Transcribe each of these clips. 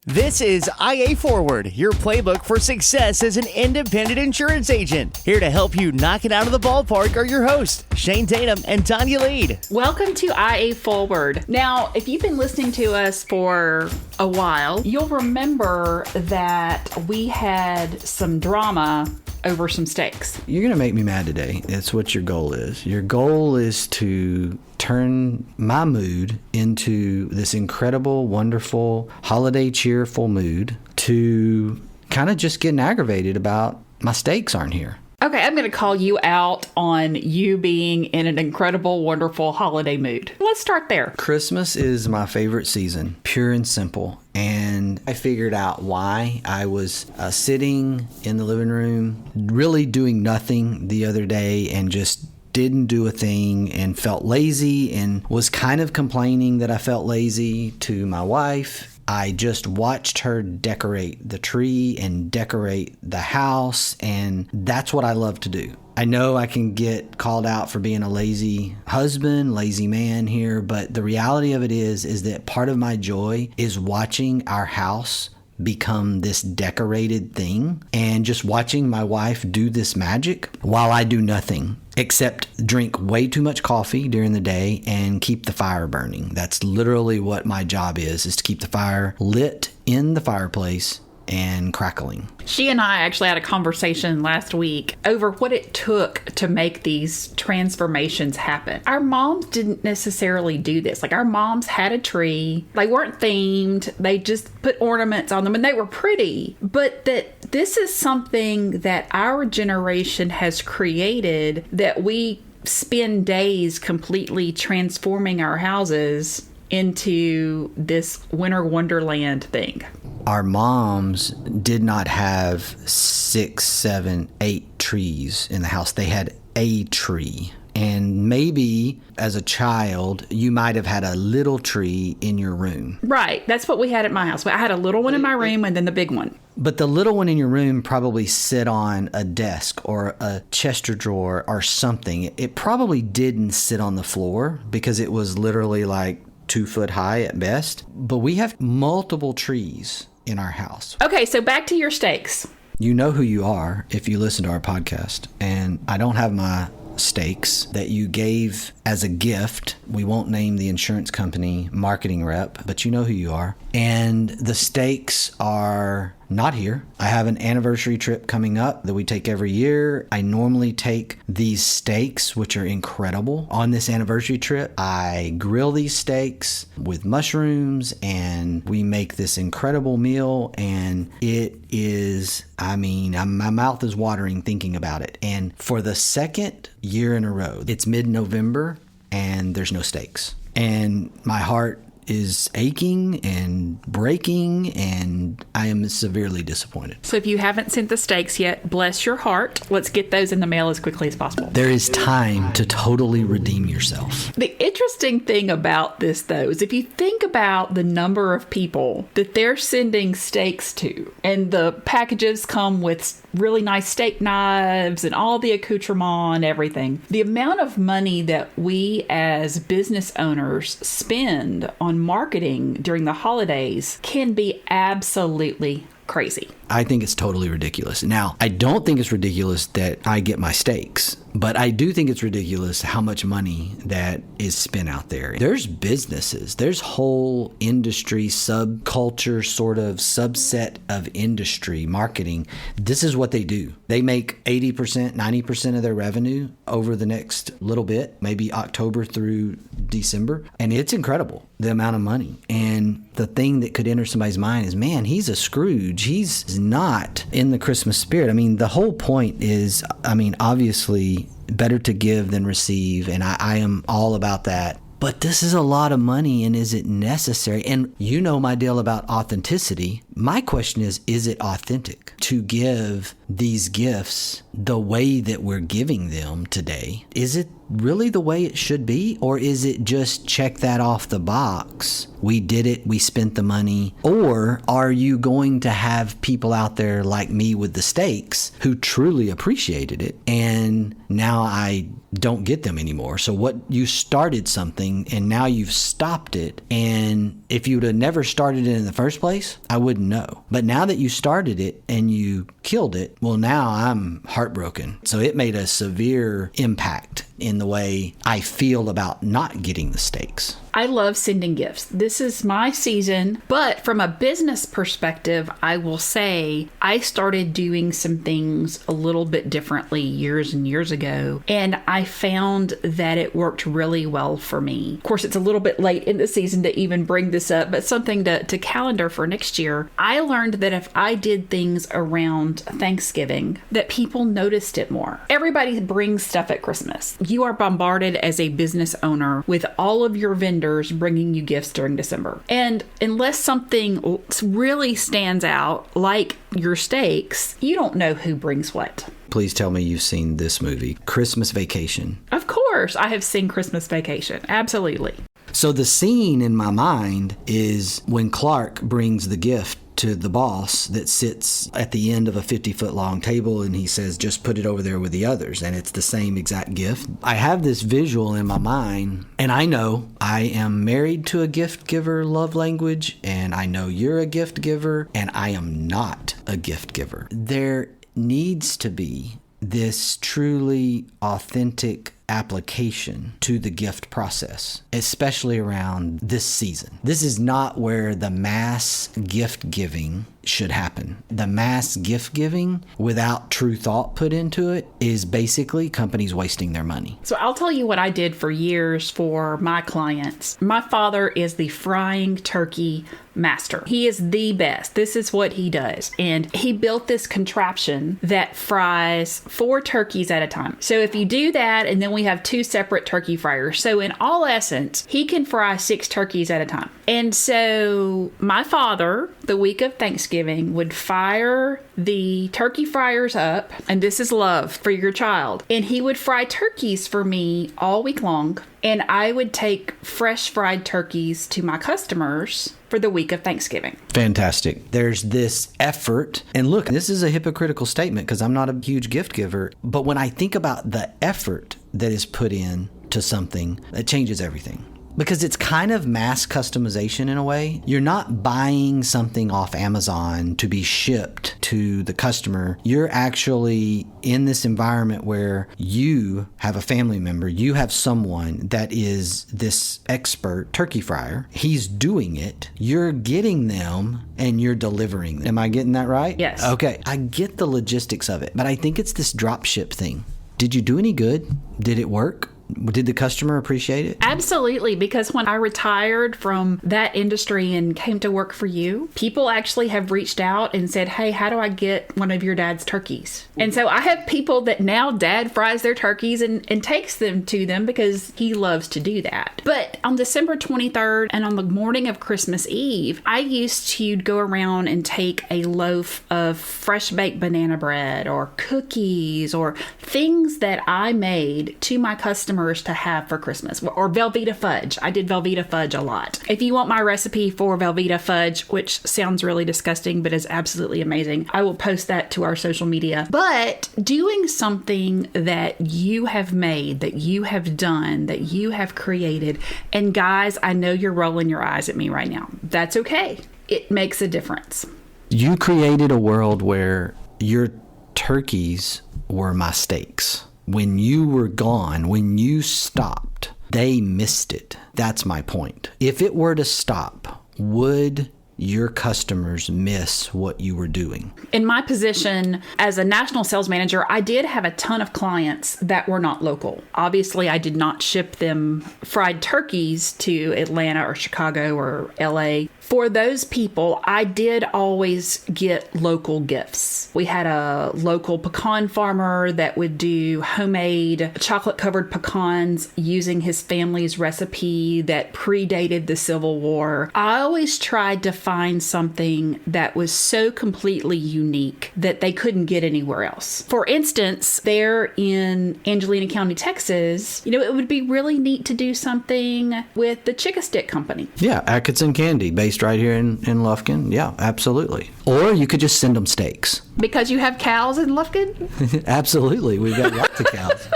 This is IA Forward, your playbook for success as an independent insurance agent. Here to help you knock it out of the ballpark are your hosts, Shane Tatum and Tonya Lead. Welcome to IA Forward. Now, if you've been listening to us for a while, you'll remember that we had some drama over some steaks. You're going to make me mad today. That's what your goal is. Your goal is to turn my mood into this incredible, wonderful, holiday cheerful mood to kind of just getting aggravated about my steaks aren't here. Okay, I'm going to call you out on you being in an incredible, wonderful holiday mood. Let's start there. Christmas is my favorite season, pure and simple. And I figured out why. I was sitting in the living room, really doing nothing the other day and just didn't do a thing and felt lazy and was kind of complaining that I felt lazy to my wife. I just watched her decorate the tree and decorate the house, and that's what I love to do. I know I can get called out for being a lazy husband, lazy man here, but the reality of it is that part of my joy is watching our house become this decorated thing and just watching my wife do this magic while I do nothing except drink way too much coffee during the day and keep the fire burning. That's literally what my job is to keep the fire lit in the fireplace and crackling. She and I actually had a conversation last week over what it took to make these transformations happen. Our moms didn't necessarily do this. Like, our moms had a tree. They weren't themed. They just put ornaments on them and they were pretty. But that this is something that our generation has created, that we spend days completely transforming our houses into this winter wonderland thing. Our moms did not have 6, 7, 8 trees in the house. They had a tree. And maybe as a child, you might have had a little tree in your room. Right. That's what we had at my house. I had a little one in my room and then the big one. But the little one in your room probably sit on a desk or a chest drawer or something. It probably didn't sit on the floor because it was literally like 2 foot high at best. But we have multiple trees in our house. Okay, so back to your steaks. You know who you are if you listen to our podcast. And I don't have my steaks that you gave as a gift. We won't name the insurance company marketing rep, but you know who you are. And the steaks are not here. I have an anniversary trip coming up that we take every year. I normally take these steaks, which are incredible. On this anniversary trip, I grill these steaks with mushrooms and we make this incredible meal. And it is, my mouth is watering thinking about it. And for the second year in a row, it's mid-November and there's no steaks. And my heart is aching and breaking, and I am severely disappointed. So if you haven't sent the steaks yet, bless your heart. Let's get those in the mail as quickly as possible. There is time to totally redeem yourself. The interesting thing about this, though, is if you think about the number of people that they're sending steaks to, and the packages come with really nice steak knives and all the accoutrement and everything, the amount of money that we as business owners spend on marketing during the holidays can be absolutely crazy. I think it's totally ridiculous. Now, I don't think it's ridiculous that I get my steaks, but I do think it's ridiculous how much money that is spent out there. There's businesses, there's whole industry, subculture, sort of subset of industry marketing. This is what they do. They make 80%, 90% of their revenue over the next little bit, maybe October through December. And it's incredible, the amount of money. And the thing that could enter somebody's mind is, man, he's a Scrooge. He's not in the Christmas spirit. I mean, the whole point is, obviously, better to give than receive. And I am all about that. But this is a lot of money, and is it necessary? And you know my deal about authenticity. My question is it authentic to give these gifts the way that we're giving them today? Is it really the way it should be? Or is it just check that off the box? We did it, we spent the money. Or are you going to have people out there like me with the steaks who truly appreciated it, and now I don't get them anymore? So what, you started something and now you've stopped it, and if you would have never started it in the first place, I wouldn't know. But now that you started it and you killed it, well, now I'm heartbroken. So it made a severe impact in the way I feel about not getting the steaks. I love sending gifts. This is my season, but from a business perspective, I will say I started doing some things a little bit differently years and years ago, and I found that it worked really well for me. Of course, it's a little bit late in the season to even bring this up, but something to calendar for next year. I learned that if I did things around Thanksgiving, that people noticed it more. Everybody brings stuff at Christmas. You are bombarded as a business owner with all of your vendors bringing you gifts during December. And unless something really stands out, like your steaks, you don't know who brings what. Please tell me you've seen this movie, Christmas Vacation. Of course, I have seen Christmas Vacation. Absolutely. So the scene in my mind is when Clark brings the gift to the boss that sits at the end of a 50-foot long table, and he says, just put it over there with the others. And it's the same exact gift. I have this visual in my mind, and I know I am married to a gift giver love language, and I know you're a gift giver, and I am not a gift giver. There needs to be this truly authentic application to the gift process, especially around this season. This is not where the mass gift giving should happen. The mass gift giving without true thought put into it is basically companies wasting their money. So I'll tell you what I did for years for my clients. My father is the frying turkey master. He is the best. This is what he does. And he built this contraption that fries 4 turkeys at a time. So if you do that, and then we have 2 separate turkey fryers. So in all essence, he can fry 6 turkeys at a time. And so my father, the week of Thanksgiving, would fire the turkey fryers up, and this is love for your child. And he would fry turkeys for me all week long, and I would take fresh fried turkeys to my customers for the week of Thanksgiving. Fantastic. There's this effort, and look, this is a hypocritical statement because I'm not a huge gift giver, but when I think about the effort that is put in to something, it changes everything. Because it's kind of mass customization in a way. You're not buying something off Amazon to be shipped to the customer. You're actually in this environment where you have a family member, you have someone that is this expert turkey fryer. He's doing it. You're getting them and you're delivering them. Am I getting that right? Yes. Okay. I get the logistics of it, but I think it's this drop ship thing. Did you do any good? Did it work? Did the customer appreciate it? Absolutely, because when I retired from that industry and came to work for you, people actually have reached out and said, hey, how do I get one of your dad's turkeys? And so I have people that now dad fries their turkeys and takes them to them because he loves to do that. But on December 23rd and on the morning of Christmas Eve, I used to go around and take a loaf of fresh baked banana bread or cookies or things that I made to my customers to have for Christmas, or Velveeta fudge. I did Velveeta fudge a lot. If you want my recipe for Velveeta fudge, which sounds really disgusting but is absolutely amazing, I will post that to our social media. But doing something that you have made, that you have done, that you have created, and guys, I know you're rolling your eyes at me right now. That's okay. It makes a difference. You created a world where your turkeys were my steaks. When you were gone, when you stopped, they missed it. That's my point. If it were to stop, would your customers miss what you were doing? In my position as a national sales manager, I did have a ton of clients that were not local. Obviously, I did not ship them fried turkeys to Atlanta or Chicago or LA. For those people, I did always get local gifts. We had a local pecan farmer that would do homemade chocolate-covered pecans using his family's recipe that predated the Civil War. I always tried to find something that was so completely unique that they couldn't get anywhere else. For instance, there in Angelina County, Texas, it would be really neat to do something with the Chick-a-Stick Company. Yeah, Atkinson Candy, based right here in Lufkin. Yeah, absolutely. Or you could just send them steaks. Because you have cows in Lufkin? Absolutely. We've got lots of cows.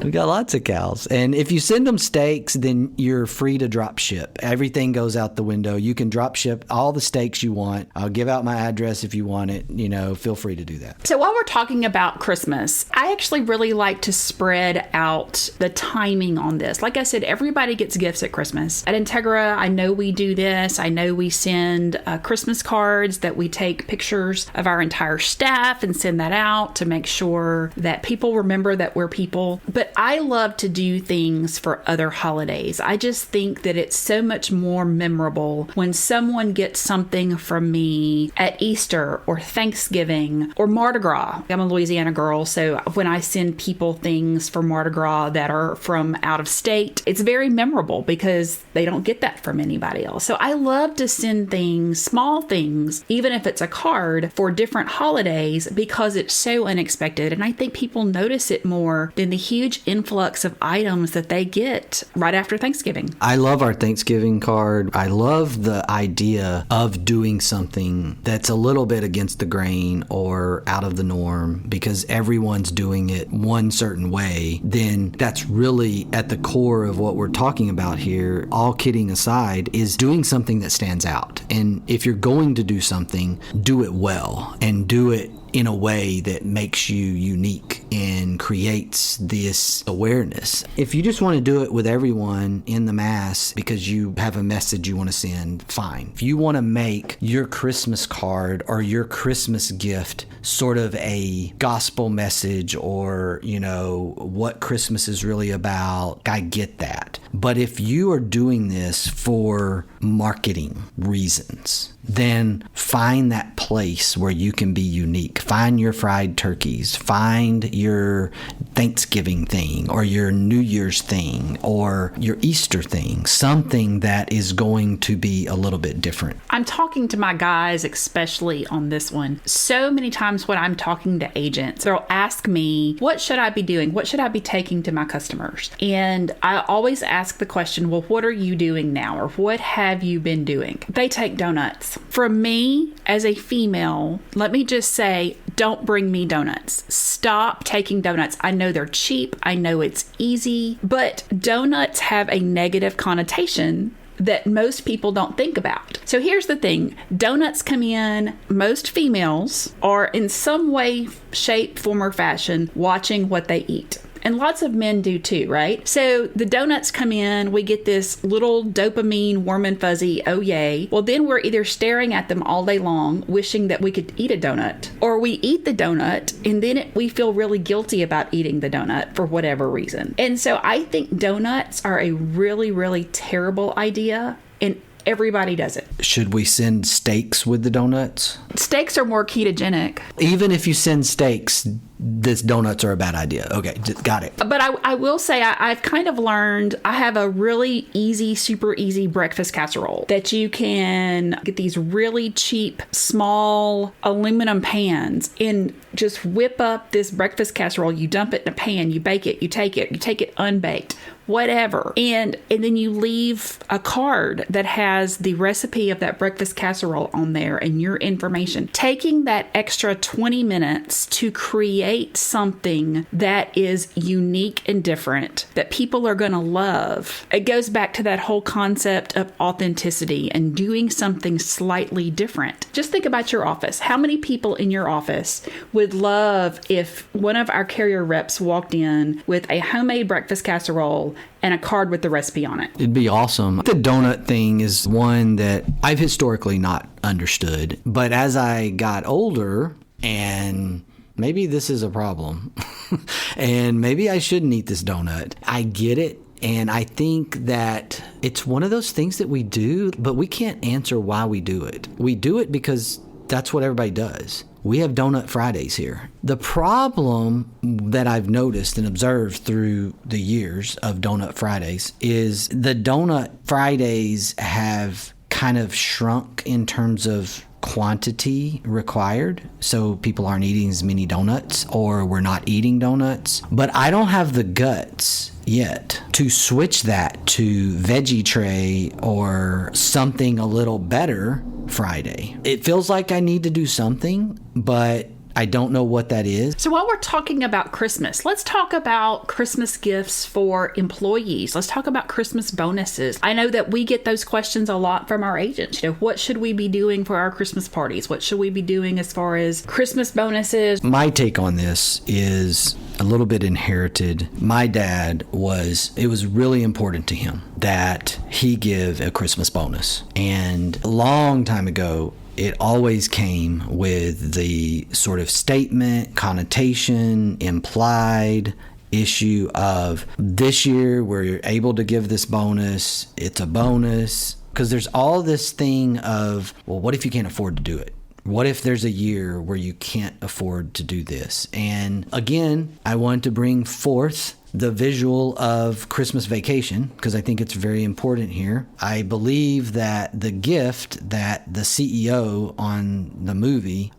We got lots of cows. And if you send them steaks, then you're free to drop ship. Everything goes out the window. You can drop ship all the steaks you want. I'll give out my address if you want it. Feel free to do that. So while we're talking about Christmas, I actually really like to spread out the timing on this. Like I said, everybody gets gifts at Christmas. At Integra, I know we do this. I know we send Christmas cards that we take pictures of our entire staff and send that out to make sure that people remember that we're people. But I love to do things for other holidays. I just think that it's so much more memorable when someone gets something from me at Easter or Thanksgiving or Mardi Gras. I'm a Louisiana girl, so when I send people things for Mardi Gras that are from out of state, it's very memorable because they don't get that from anybody else. So I love to send things, small things, even if it's a card for different holidays because it's so unexpected. And I think people notice it more than the huge influx of items that they get right after Thanksgiving. I love our Thanksgiving card. I love the idea of doing something that's a little bit against the grain or out of the norm because everyone's doing it one certain way. Then that's really at the core of what we're talking about here. All kidding aside, is doing something that stands out. And if you're going to do something, do it well and do it in a way that makes you unique and creates this awareness. If you just want to do it with everyone in the mass because you have a message you want to send, fine. If you want to make your Christmas card or your Christmas gift sort of a gospel message or, what Christmas is really about, I get that. But if you are doing this for marketing reasons, then find that place where you can be unique. Find your fried turkeys. Find your Thanksgiving thing or your New Year's thing or your Easter thing. Something that is going to be a little bit different. I'm talking to my guys, especially on this one. So many times when I'm talking to agents, they'll ask me, what should I be doing? What should I be taking to my customers? And I always ask the question, well, what are you doing now? Or what have you been doing? They take donuts. For me, as a female, let me just say, don't bring me donuts. Stop taking donuts. I know they're cheap. I know it's easy, but donuts have a negative connotation that most people don't think about. So here's the thing. Donuts come in, most females are in some way, shape, form, or fashion watching what they eat. And lots of men do too, right? So the donuts come in, we get this little dopamine warm and fuzzy, oh yay. Well, then we're either staring at them all day long, wishing that we could eat a donut, or we eat the donut and then we feel really guilty about eating the donut for whatever reason. And so I think donuts are a really, really terrible idea. And everybody does it. Should we send steaks with the donuts? Steaks are more ketogenic. Even if you send steaks, these donuts are a bad idea. Okay, got it. But I will say I've kind of learned I have a really easy, super easy breakfast casserole that you can get these really cheap, small aluminum pans and just whip up this breakfast casserole. You dump it in a pan, you bake it, you take it unbaked, whatever. And then you leave a card that has the recipe of that breakfast casserole on there and your information. Taking that extra 20 minutes to create something that is unique and different that people are going to love. It goes back to that whole concept of authenticity and doing something slightly different. Just think about your office. How many people in your office would love if one of our carrier reps walked in with a homemade breakfast casserole and a card with the recipe on it? It'd be awesome. The donut thing is one that I've historically not understood, but as I got older, and maybe this is a problem, and maybe I shouldn't eat this donut, I get it. And I think that it's one of those things that we do, but we can't answer why we do it. We do it because that's what everybody does. We have Donut Fridays here. The problem that I've noticed and observed through the years of Donut Fridays is the Donut Fridays have kind of shrunk in terms of quantity required. So people aren't eating as many donuts, or we're not eating donuts. But I don't have the guts yet to switch that to veggie tray or something a little better Friday. It feels like I need to do something, but I don't know what that is. So while we're talking about Christmas, let's talk about Christmas gifts for employees. Let's talk about Christmas bonuses. I know that we get those questions a lot from our agents. What should we be doing for our Christmas parties? What should we be doing as far as Christmas bonuses? My take on this is a little bit inherited. My dad it was really important to him that he give a Christmas bonus. And a long time ago, it always came with the sort of statement, connotation, implied issue of this year we're able to give this bonus. It's a bonus. Because there's all this thing of, well, what if you can't afford to do it? What if there's a year where you can't afford to do this? And again, I want to bring forth the visual of Christmas Vacation because I think it's very important here. I believe that the gift that the CEO on the movie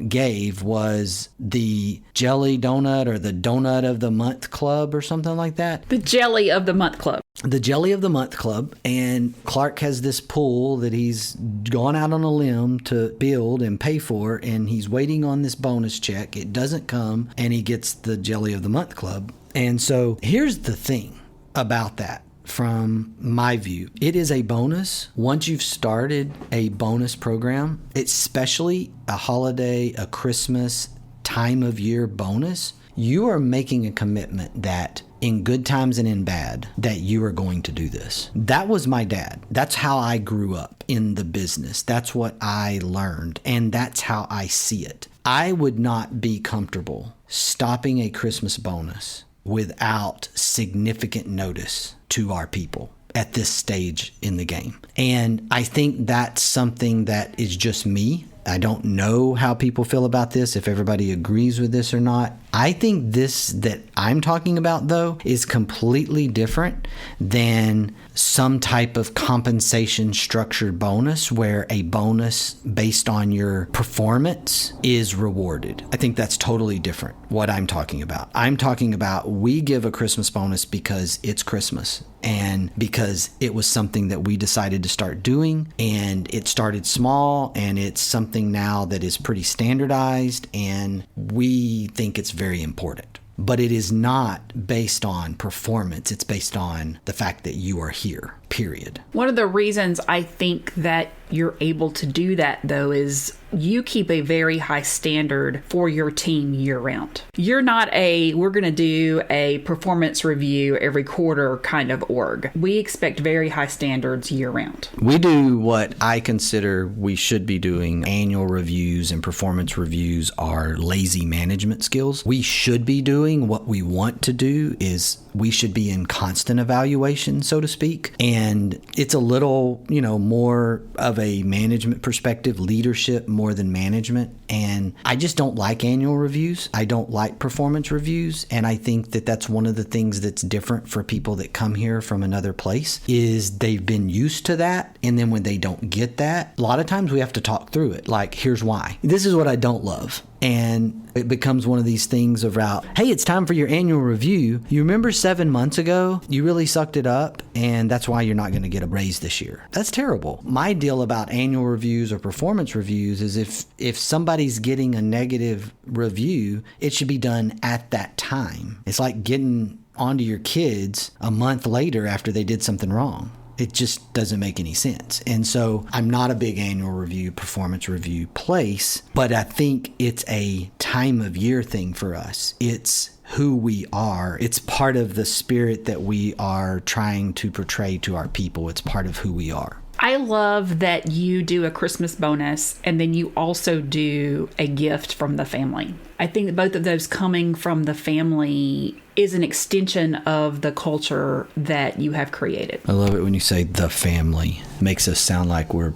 gave was the jelly donut or the donut of the month club or something like that. The jelly of the month club. The Jelly of the Month Club. And Clark has this pool that he's gone out on a limb to build and pay for, and he's waiting on this bonus check. It doesn't come, and he gets the Jelly of the Month Club. And so here's the thing about that. From my view, it is a bonus. Once you've started a bonus program, especially a holiday, a Christmas time of year bonus, you are making a commitment that in good times and in bad, that you are going to do this. That was my dad. That's how I grew up in the business. That's what I learned. And that's how I see it. I would not be comfortable stopping a Christmas bonus without significant notice to our people at this stage in the game. And I think that's something that is just me. I don't know how people feel about this, if everybody agrees with this or not. I think this that I'm talking about, though, is completely different than some type of compensation structured bonus where a bonus based on your performance is rewarded. I think that's totally different, what I'm talking about. I'm talking about we give a Christmas bonus because it's Christmas and because it was something that we decided to start doing, and it started small, and it's something now that is pretty standardized, and we think it's very important. But it is not based on performance. It's based on the fact that you are here, period. One of the reasons I think that you're able to do that, though, is you keep a very high standard for your team year round. You're not we're going to do a performance review every quarter kind of org. We expect very high standards year round. We do what I consider we should be doing. Annual reviews and performance reviews are lazy management skills. We should be doing what we want to do is we should be in constant evaluation, so to speak. And it's a little, more of a management perspective, leadership more than management. And I just don't like annual reviews. I don't like performance reviews. And I think that that's one of the things that's different for people that come here from another place is they've been used to that. And then when they don't get that, a lot of times we have to talk through it. Like, here's why. This is what I don't love. And it becomes one of these things about, hey, it's time for your annual review. You remember 7 months ago, you really sucked it up, and that's why you're not going to get a raise this year. That's terrible. My deal about annual reviews or performance reviews is if somebody's getting a negative review, it should be done at that time. It's like getting onto your kids a month later after they did something wrong. It just doesn't make any sense. And so I'm not a big annual review, performance review place, but I think it's a time of year thing for us. It's who we are. It's part of the spirit that we are trying to portray to our people. It's part of who we are. I love that you do a Christmas bonus and then you also do a gift from the family. I think that both of those coming from the family is an extension of the culture that you have created. I love it when you say the family. Makes us sound like we're,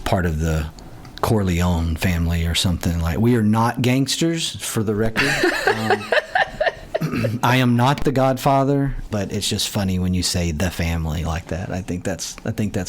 part of the Corleone family or something. Like, we are not gangsters, for the record. I am not the Godfather, but it's just funny when you say the family like that. I think that's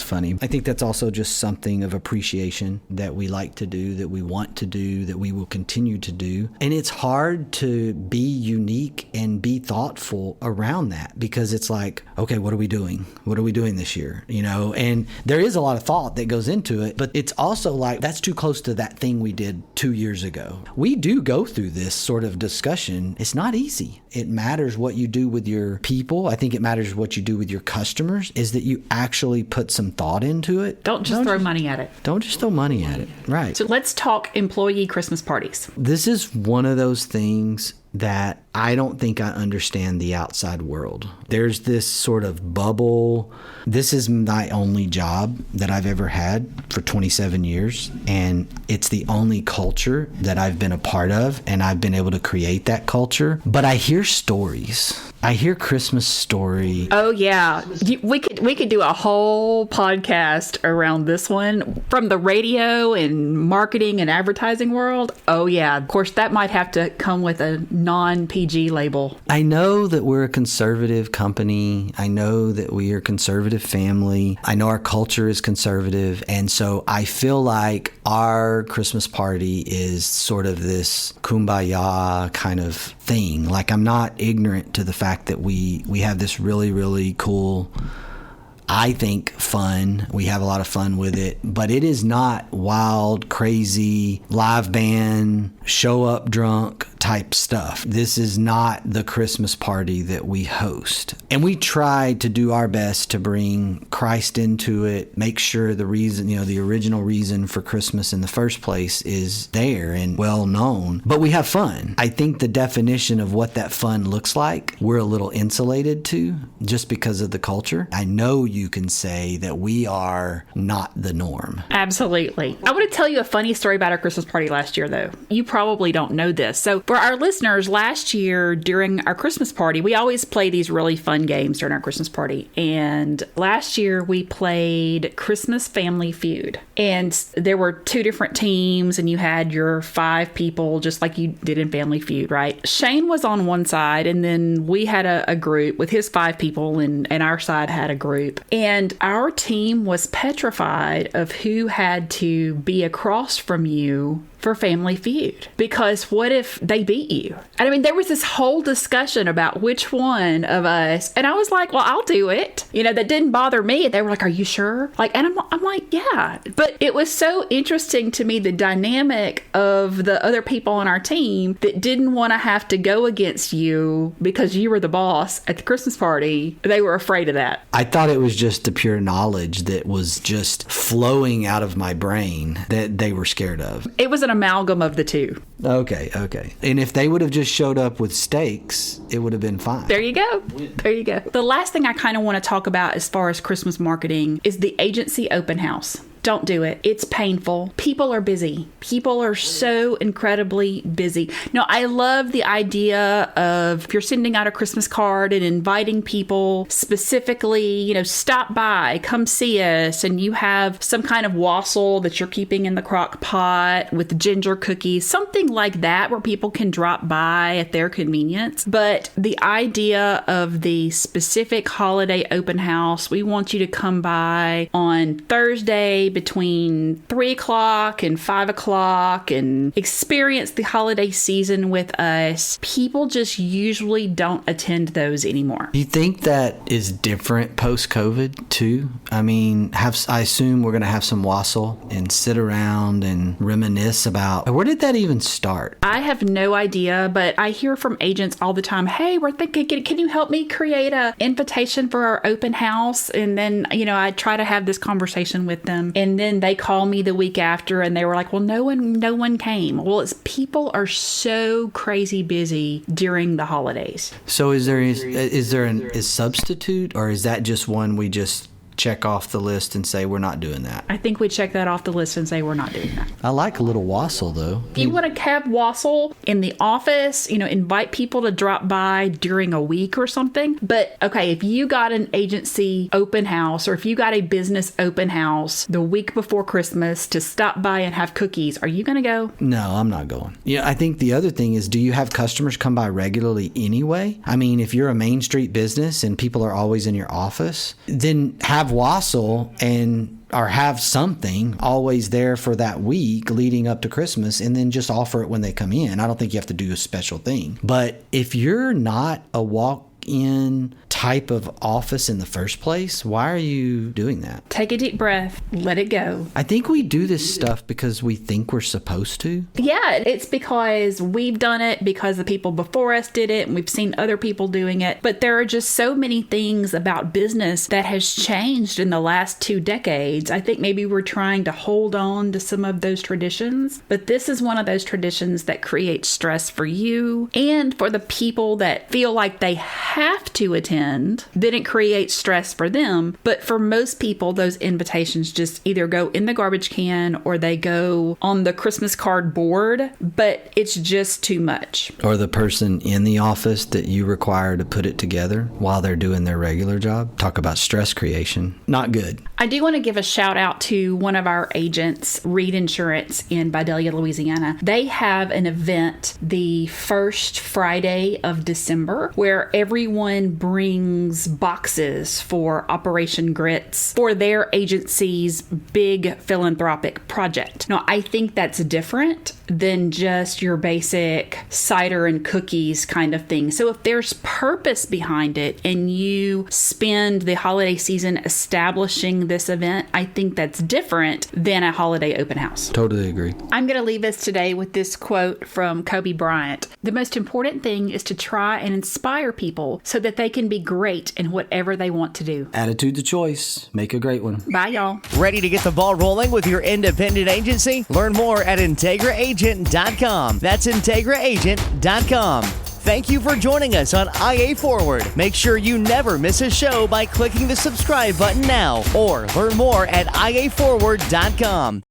funny. I think that's also just something of appreciation that we like to do, that we want to do, that we will continue to do. And it's hard to be unique and be thoughtful around that, because it's like, okay, what are we doing? What are we doing this year? And there is a lot of thought that goes into it, but it's also like, that's too close to that thing we did 2 years ago. We do go through this sort of discussion. It's not easy. It matters what you do with your people. I think it matters what you do with your customers, is that you actually put some thought into it. Don't just throw money at it. Don't just throw money at it. Right. So let's talk employee Christmas parties. This is one of those things that I don't think I understand the outside world. There's this sort of bubble. This is my only job that I've ever had for 27 years, and it's the only culture that I've been a part of, and I've been able to create that culture. But I hear stories. I hear Christmas story. Oh yeah, we could do a whole podcast around this one, from the radio and marketing and advertising world. Oh yeah, of course that might have to come with a non-PG label. I know that we're a conservative company. I know that we are a conservative family. I know our culture is conservative, and so I feel like our Christmas party is sort of this kumbaya kind of thing. Like, I'm not ignorant to the fact that we have this really, really cool, I think, fun. We have a lot of fun with it, but it is not wild, crazy, live band, show up drunk type stuff. This is not the Christmas party that we host. And we try to do our best to bring Christ into it, make sure the reason, the original reason for Christmas in the first place is there and well known. But we have fun. I think the definition of what that fun looks like, we're a little insulated to, just because of the culture. I know you can say that we are not the norm. Absolutely. I want to tell you a funny story about our Christmas party last year, though. You probably don't know this. So for our listeners, last year during our Christmas party, we always play these really fun games during our Christmas party. And last year we played Christmas Family Feud. And there were 2 different teams, and you had your 5 people, just like you did in Family Feud, right? Shane was on one side, and then we had a group with his 5 people, and our side had a group. And our team was petrified of who had to be across from you for Family Feud, because what if they beat you? And I mean, there was this whole discussion about which one of us, and I was like, well, I'll do it. That didn't bother me. They were like, are you sure? Like, and I'm like, yeah. But it was so interesting to me, the dynamic of the other people on our team that didn't want to have to go against you because you were the boss at the Christmas party. They were afraid of that. I thought it was just the pure knowledge that was just flowing out of my brain that they were scared of. It was an amalgam of the two. Okay. And if they would have just showed up with steaks, it would have been fine. There you go. The last thing I kind of want to talk about as far as Christmas marketing is the agency open house. Don't do it. It's painful. People are busy. People are so incredibly busy. Now, I love the idea of, if you're sending out a Christmas card and inviting people specifically, stop by, come see us, and you have some kind of wassail that you're keeping in the crock pot with ginger cookies, something like that, where people can drop by at their convenience. But the idea of the specific holiday open house, we want you to come by on Thursday between 3 o'clock and 5 o'clock and experience the holiday season with us. People just usually don't attend those anymore. Do you think that is different post-COVID too? I mean, I assume we're going to have some wassail and sit around and reminisce about, where did that even start? I have no idea, but I hear from agents all the time, hey, we're thinking, can you help me create an invitation for our open house? And then, I try to have this conversation with them. And then they call me the week after and they were like, well, no one came. Well, it's people are so crazy busy during the holidays. So is there a substitute, or is that just one we just check off the list and say we're not doing that. I think we check that off the list and say we're not doing that. I like a little wassail, though. If you want to have wassail in the office, invite people to drop by during a week or something. But okay, if you got an agency open house or if you got a business open house the week before Christmas to stop by and have cookies, are you going to go? No, I'm not going. I think the other thing is, do you have customers come by regularly anyway? I mean, if you're a Main Street business and people are always in your office, then have wassail or have something always there for that week leading up to Christmas, and then just offer it when they come in. I don't think you have to do a special thing. But if you're not a walk-in type of office in the first place, why are you doing that? Take a deep breath. Let it go. I think we do this stuff because we think we're supposed to. Yeah, it's because we've done it, because the people before us did it, and we've seen other people doing it. But there are just so many things about business that has changed in the last 2 decades. I think maybe we're trying to hold on to some of those traditions, but this is one of those traditions that creates stress for you and for the people that feel like they have to attend. Then it creates stress for them. But for most people, those invitations just either go in the garbage can or they go on the Christmas card board, but it's just too much. Or the person in the office that you require to put it together while they're doing their regular job. Talk about stress creation. Not good. I do want to give a shout out to one of our agents, Reed Insurance in Vidalia, Louisiana. They have an event the first Friday of December where everyone brings boxes for Operation Grits for their agency's big philanthropic project. Now, I think that's different than just your basic cider and cookies kind of thing. So if there's purpose behind it and you spend the holiday season establishing this event, I think that's different than a holiday open house. Totally agree. I'm going to leave us today with this quote from Kobe Bryant. The most important thing is to try and inspire people so that they can be great in whatever they want to do. Attitude's a choice. Make a great one. Bye, y'all. Ready to get the ball rolling with your independent agency? Learn more at IntegraAgent.com. That's IntegraAgent.com. Thank you for joining us on IA Forward. Make sure you never miss a show by clicking the subscribe button now or learn more at IAForward.com.